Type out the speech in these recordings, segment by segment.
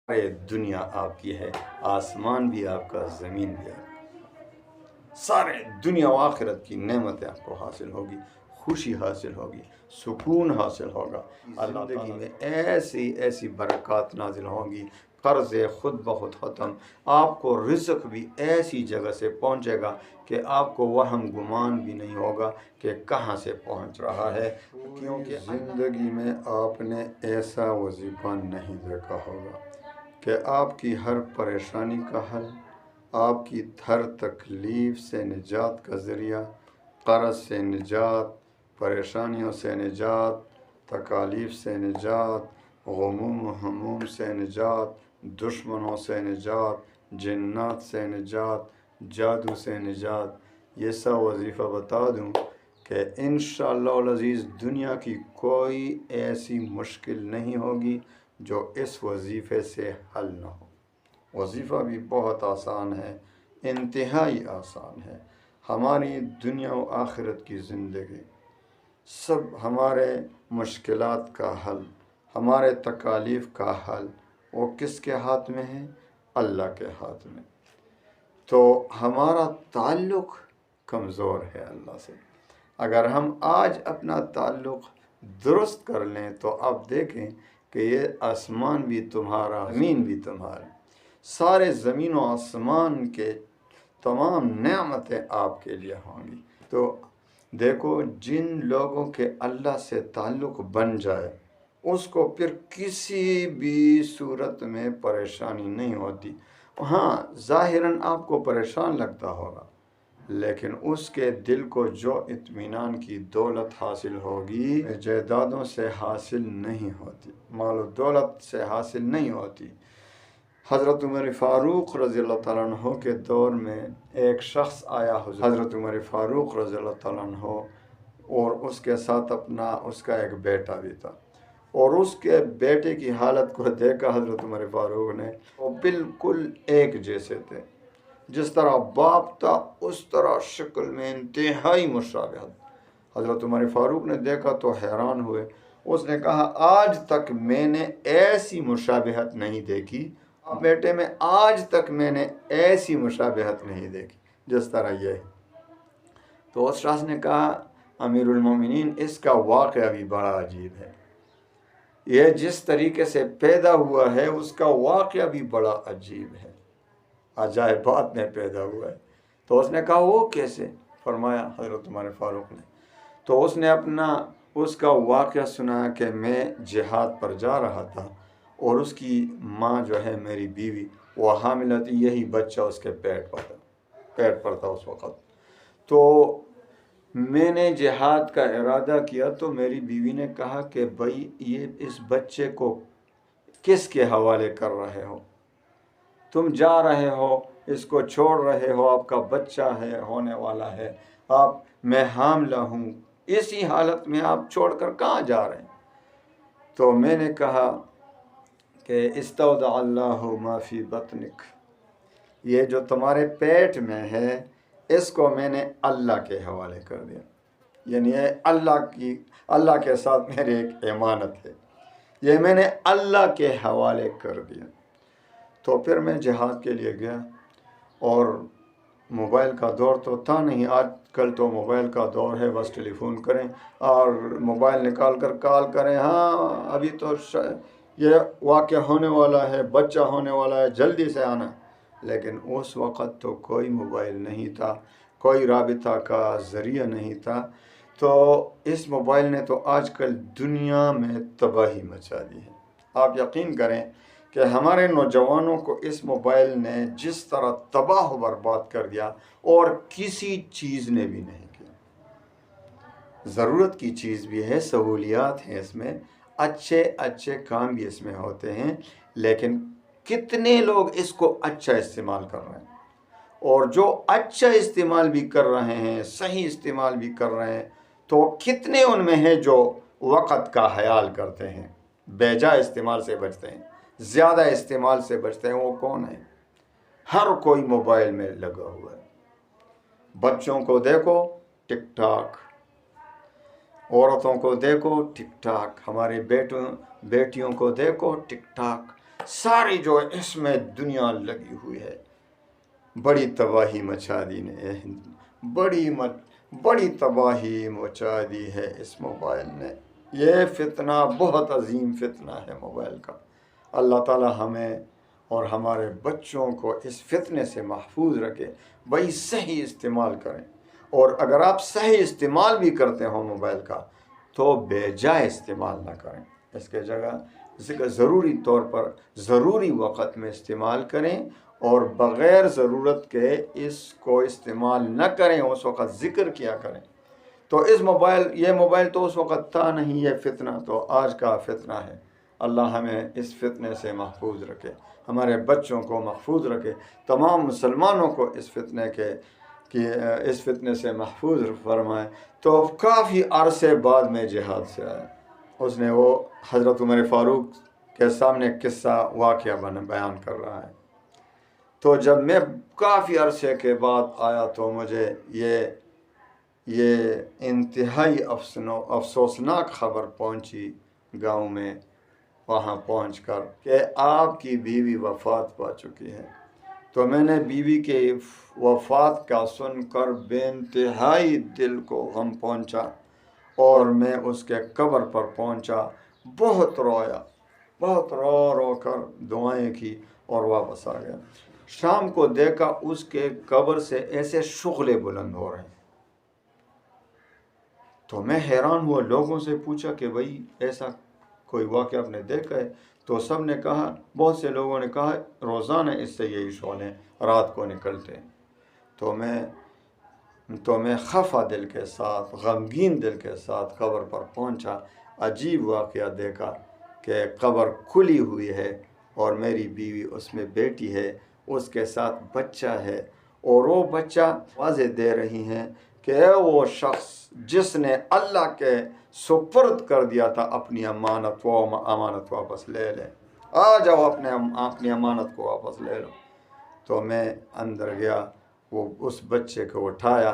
سارے دنیا آپ کی ہے، آسمان بھی آپ کا، زمین بھی آپ کا، سارے دنیا و آخرت کی نعمتیں آپ کو حاصل ہوگی، خوشی حاصل ہوگی، سکون حاصل ہوگا۔ اللہ زندگی میں ایسی ایسی برکات نازل ہوں گی، قرض خود بخود ختم، آپ کو رزق بھی ایسی جگہ سے پہنچے گا کہ آپ کو وہم گمان بھی نہیں ہوگا کہ کہاں سے پہنچ رہا ہے، کیونکہ زندگی میں آپ نے ایسا وظیفہ نہیں دیکھا ہوگا کہ آپ کی ہر پریشانی کا حل، آپ کی ہر تکلیف سے نجات کا ذریعہ، قرض سے نجات، پریشانیوں سے نجات، تکالیف سے نجات، غموم و ہموم سے نجات، دشمنوں سے نجات، جنات سے نجات، جادو سے نجات۔ یہ سب وظیفہ بتا دوں کہ انشاءاللہ العزیز دنیا کی کوئی ایسی مشکل نہیں ہوگی جو اس وظیفے سے حل نہ ہو۔ وظیفہ بھی بہت آسان ہے، انتہائی آسان ہے۔ ہماری دنیا و آخرت کی زندگی، سب ہمارے مشکلات کا حل، ہمارے تکالیف کا حل، وہ کس کے ہاتھ میں ہے؟ اللہ کے ہاتھ میں۔ تو ہمارا تعلق کمزور ہے اللہ سے۔ اگر ہم آج اپنا تعلق درست کر لیں تو آپ دیکھیں کہ یہ آسمان بھی تمہارا، زمین بھی تمہارا، سارے زمین و آسمان کے تمام نعمتیں آپ کے لیے ہوں گی۔ تو دیکھو، جن لوگوں کے اللہ سے تعلق بن جائے اس کو پھر کسی بھی صورت میں پریشانی نہیں ہوتی۔ ہاں، ظاہراً آپ کو پریشان لگتا ہوگا، لیکن اس کے دل کو جو اطمینان کی دولت حاصل ہوگی جائیدادوں سے حاصل نہیں ہوتی، مال و دولت سے حاصل نہیں ہوتی۔ حضرت عمر فاروق رضی اللہ تعالیٰ عنہ کے دور میں ایک شخص آیا، حضرت عمر فاروق رضی اللہ تعالیٰ عنہ، اور اس کے ساتھ اس کا ایک بیٹا بھی تھا، اور اس کے بیٹے کی حالت کو دیکھا حضرت عمر فاروق نے، وہ بالکل ایک جیسے تھے، جس طرح باپ تھا اس طرح شکل میں انتہائی مشابہت۔ حضرت عمر فاروق نے دیکھا تو حیران ہوئے۔ اس نے کہا، آج تک میں نے ایسی مشابہت نہیں دیکھی، بیٹے میں آج تک میں نے ایسی مشابہت نہیں دیکھی جس طرح یہ ہے۔ تو اس شخص نے کہا، امیر المومنین، اس کا واقعہ بھی بڑا عجیب ہے، یہ جس طریقے سے پیدا ہوا ہے اس کا واقعہ بھی بڑا عجیب ہے، عجائبات میں پیدا ہوا ہے۔ تو اس نے کہا، وہ کیسے؟ فرمایا حضرت عمر فاروق نے، تو اس نے اس کا واقعہ سنا کہ میں جہاد پر جا رہا تھا، اور اس کی ماں جو ہے میری بیوی، وہ حاملہ تھی، یہی بچہ اس کے پیٹ پر تھا اس وقت۔ تو میں نے جہاد کا ارادہ کیا تو میری بیوی نے کہا کہ بھائی، یہ اس بچے کو کس کے حوالے کر رہے ہو؟ تم جا رہے ہو، اس کو چھوڑ رہے ہو، آپ کا بچہ ہے، ہونے والا ہے، میں حاملہ ہوں، اسی حالت میں آپ چھوڑ کر کہاں جا رہے ہیں؟ تو میں نے کہا کہ استودع اللہ ما فی بطنک، یہ جو تمہارے پیٹ میں ہے اس کو میں نے اللہ کے حوالے کر دیا، یعنی اللہ کے ساتھ میری ایک امانت ہے، یہ میں نے اللہ کے حوالے کر دیا۔ تو پھر میں جہاد کے لیے گیا، اور موبائل کا دور تو تھا نہیں، آج کل تو موبائل کا دور ہے، بس ٹیلی فون کریں اور موبائل نکال کر کال کریں، ہاں ابھی تو یہ واقعہ ہونے والا ہے، بچہ ہونے والا ہے، جلدی سے آنا۔ لیکن اس وقت تو کوئی موبائل نہیں تھا، کوئی رابطہ کا ذریعہ نہیں تھا، تو اس موبائل نے تو آج کل دنیا میں تباہی مچا دی ہے۔ آپ یقین کریں کہ ہمارے نوجوانوں کو اس موبائل نے جس طرح تباہ و برباد کر دیا، اور کسی چیز نے بھی نہیں کیا۔ ضرورت کی چیز بھی ہے، سہولیات ہیں اس میں، اچھے کام بھی اس میں ہوتے ہیں، لیکن کتنے لوگ اس کو اچھا استعمال کر رہے ہیں، اور جو اچھا استعمال بھی کر رہے ہیں، صحیح استعمال بھی کر رہے ہیں، تو کتنے ان میں ہیں جو وقت کا خیال کرتے ہیں، بے جا استعمال سے بچتے ہیں، زیادہ استعمال سے بچتے ہیں؟ وہ کون ہیں؟ ہر کوئی موبائل میں لگا ہوا ہے۔ بچوں کو دیکھو ٹک ٹاک، عورتوں کو دیکھو ٹک ٹاک، ہمارے بیٹیوں کو دیکھو ٹک ٹاک، ساری جو اس میں دنیا لگی ہوئی ہے، بڑی تباہی مچا دی نے، بڑی تباہی مچا دی ہے اس موبائل نے۔ یہ فتنہ بہت عظیم فتنہ ہے موبائل کا۔ اللہ تعالی ہمیں اور ہمارے بچوں کو اس فتنے سے محفوظ رکھے۔ بھائی صحیح استعمال کریں، اور اگر آپ صحیح استعمال بھی کرتے ہو موبائل کا تو بے جائے استعمال نہ کریں، اس کے جگہ ضروری طور پر ضروری وقت میں استعمال کریں، اور بغیر ضرورت کے اس کو استعمال نہ کریں، اس وقت ذکر کیا کریں۔ تو یہ موبائل تو اس وقت تھا نہیں، یہ فتنہ تو آج کا فتنہ ہے۔ اللہ ہمیں اس فتنے سے محفوظ رکھے، ہمارے بچوں کو محفوظ رکھے، تمام مسلمانوں کو اس فتنے سے محفوظ فرمائے۔ تو کافی عرصے بعد میں جہاد سے آیا، اس نے وہ حضرت عمر فاروق کے سامنے قصہ واقعہ بیان کر رہا ہے۔ تو جب میں کافی عرصے کے بعد آیا تو مجھے یہ انتہائی افسوسناک خبر پہنچی گاؤں میں، وہاں پہنچ کر کہ آپ کی بیوی وفات پا چکی ہے۔ تو میں نے بیوی کے وفات کا سن کر بے انتہائی دل کو غم پہنچا، اور میں اس کے قبر پر پہنچا، بہت رویا، بہت رو کر دعائیں کی اور واپس آ گیا۔ شام کو دیکھا اس کے قبر سے ایسے شعلے بلند ہو رہے ہیں۔ تو میں حیران ہوا، لوگوں سے پوچھا کہ بھائی ایسا کوئی واقعہ آپ نے دیکھا ہے؟ تو سب نے کہا، بہت سے لوگوں نے کہا روزانہ اس سے یہی شعلے رات کو نکلتے ہیں۔ تو میں خفا دل کے ساتھ، غمگین دل کے ساتھ قبر پر پہنچا۔ عجیب واقعہ دیکھا کہ قبر کھلی ہوئی ہے اور میری بیوی اس میں بیٹی ہے، اس کے ساتھ بچہ ہے، اور وہ بچہ واضح دے رہی ہیں کہ وہ شخص جس نے اللہ کے سپرد کر دیا تھا اپنی امانت، وہ امانت واپس لے لے، آ جاؤ اپنی امانت کو واپس لے لو۔ تو میں اندر گیا، وہ اس بچے کو اٹھایا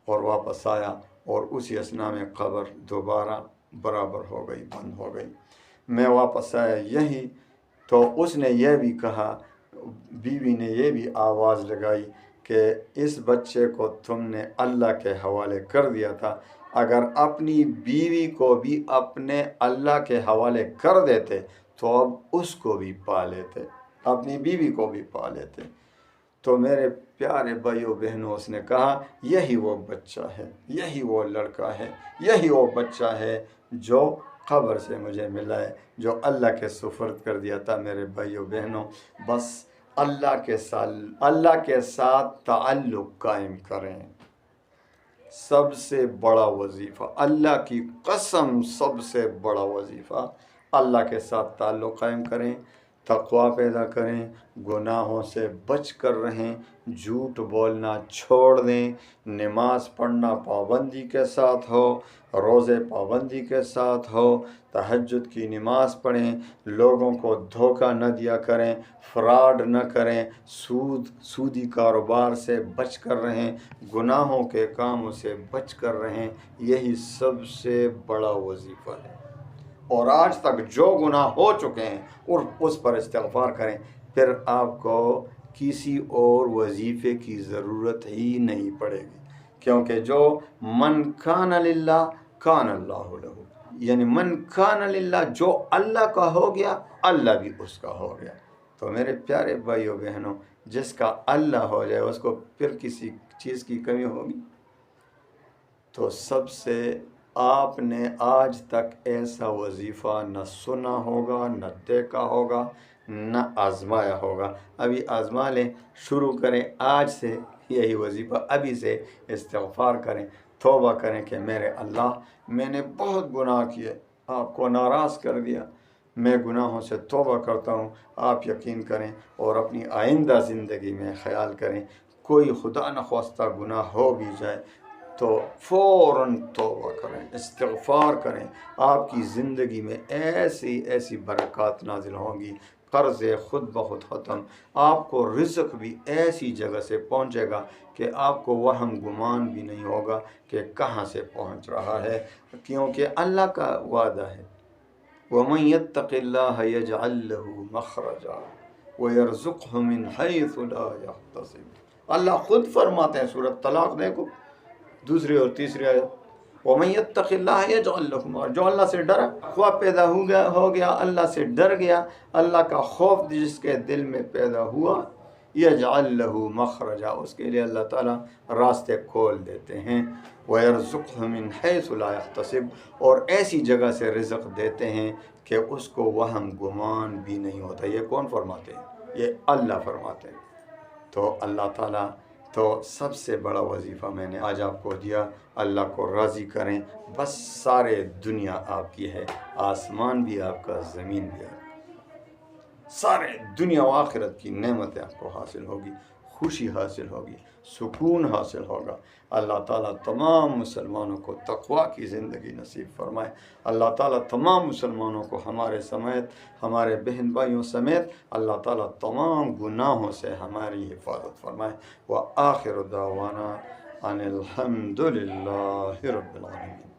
اور واپس آیا، اور اسی اثناء میں قبر دوبارہ برابر ہو گئی، بند ہو گئی۔ میں واپس آیا یہی، تو اس نے یہ بھی کہا، بیوی نے یہ بھی آواز لگائی کہ اس بچے کو تم نے اللہ کے حوالے کر دیا تھا، اگر اپنی بیوی کو بھی اپنے اللہ کے حوالے کر دیتے تو اب اس کو بھی پا لیتے، اپنی بیوی کو بھی پا لیتے۔ تو میرے پیارے بھائیوں بہنوں، اس نے کہا یہی وہ بچہ ہے، یہی وہ لڑکا ہے، یہی وہ بچہ ہے جو قبر سے مجھے ملا ہے، جو اللہ کے سپرد کر دیا تھا۔ میرے بھائیوں بہنوں، بس اللہ کے ساتھ تعلق قائم کریں، سب سے بڑا وظیفہ، اللہ کی قسم سب سے بڑا وظیفہ، اللہ کے ساتھ تعلق قائم کریں، تقوی پیدا کریں، گناہوں سے بچ کر رہیں، جھوٹ بولنا چھوڑ دیں، نماز پڑھنا پابندی کے ساتھ ہو، روزے پابندی کے ساتھ ہو، تہجد کی نماز پڑھیں، لوگوں کو دھوکہ نہ دیا کریں، فراڈ نہ کریں، سودی کاروبار سے بچ کر رہیں، گناہوں کے کاموں سے بچ کر رہیں، یہی سب سے بڑا وظیفہ ہے۔ اور آج تک جو گناہ ہو چکے ہیں اور اس پر استغفار کریں، پھر آپ کو کسی اور وظیفے کی ضرورت ہی نہیں پڑے گی، کیونکہ جو من کان للہ کان اللہ لہ، یعنی من کان للہ، جو اللہ کا ہو گیا اللہ بھی اس کا ہو گیا۔ تو میرے پیارے بھائیوں بہنوں، جس کا اللہ ہو جائے اس کو پھر کسی چیز کی کمی ہوگی؟ تو سب سے آپ نے آج تک ایسا وظیفہ نہ سنا ہوگا، نہ دیکھا ہوگا، نہ آزمایا ہوگا۔ ابھی آزما لیں، شروع کریں آج سے یہی وظیفہ، ابھی سے استغفار کریں، توبہ کریں کہ میرے اللہ، میں نے بہت گناہ کیے، آپ کو ناراض کر دیا، میں گناہوں سے توبہ کرتا ہوں۔ آپ یقین کریں اور اپنی آئندہ زندگی میں خیال کریں، کوئی خدا نخواستہ گناہ ہو بھی جائے تو فوراً توبہ کریں، استغفار کریں، آپ کی زندگی میں ایسی برکات نازل ہوں گی، قرض خود بخود ختم، آپ کو رزق بھی ایسی جگہ سے پہنچے گا کہ آپ کو وہم گمان بھی نہیں ہوگا کہ کہاں سے پہنچ رہا ہے، کیونکہ اللہ کا وعدہ ہے، وَمَن يَتَّقِ اللَّهَ يَجْعَل لَّهُ مخرجا وَيَرْزُقْهُ مِنْ حَيْثُ لَا يَحْتَسِبُ۔ اللہ خود فرماتے ہیں، سورۃ طلاق دیکھو دوسری اور تیسری آیت، وَمَن يَتَّقِ اللَّهَ يَجْعَل لَّهُ مَخْرَجًا، جو اللہ سے ڈرا، خواہ پیدا ہو گیا اللہ سے ڈر گیا، اللہ کا خوف جس کے دل میں پیدا ہوا، یجعل لہ مخرجا، اس کے لیے اللہ تعالیٰ راستے کھول دیتے ہیں، وَيَرْزُقْهُ مِنْ حَيْثُ لَا يَحْتَسِبُ، اور ایسی جگہ سے رزق دیتے ہیں کہ اس کو وہم گمان بھی نہیں ہوتا۔ یہ کون فرماتے ہیں؟ یہ اللہ فرماتے ہیں۔ تو اللہ تعالیٰ تو سب سے بڑا وظیفہ میں نے آج آپ کو دیا، اللہ کو راضی کریں، بس سارے دنیا آپ کی ہے، آسمان بھی آپ کا، زمین بھی آپ کا، سارے دنیا و آخرت کی نعمتیں آپ کو حاصل ہوگی، خوشی حاصل ہوگی، سکون حاصل ہوگا۔ اللہ تعالیٰ تمام مسلمانوں کو تقویٰ کی زندگی نصیب فرمائے۔ اللہ تعالیٰ تمام مسلمانوں کو ہمارے سمیت، ہمارے بہن بھائیوں سمیت، اللہ تعالیٰ تمام گناہوں سے ہماری حفاظت فرمائے۔ وآخر دعوانا ان الحمد للہ رب العالمین۔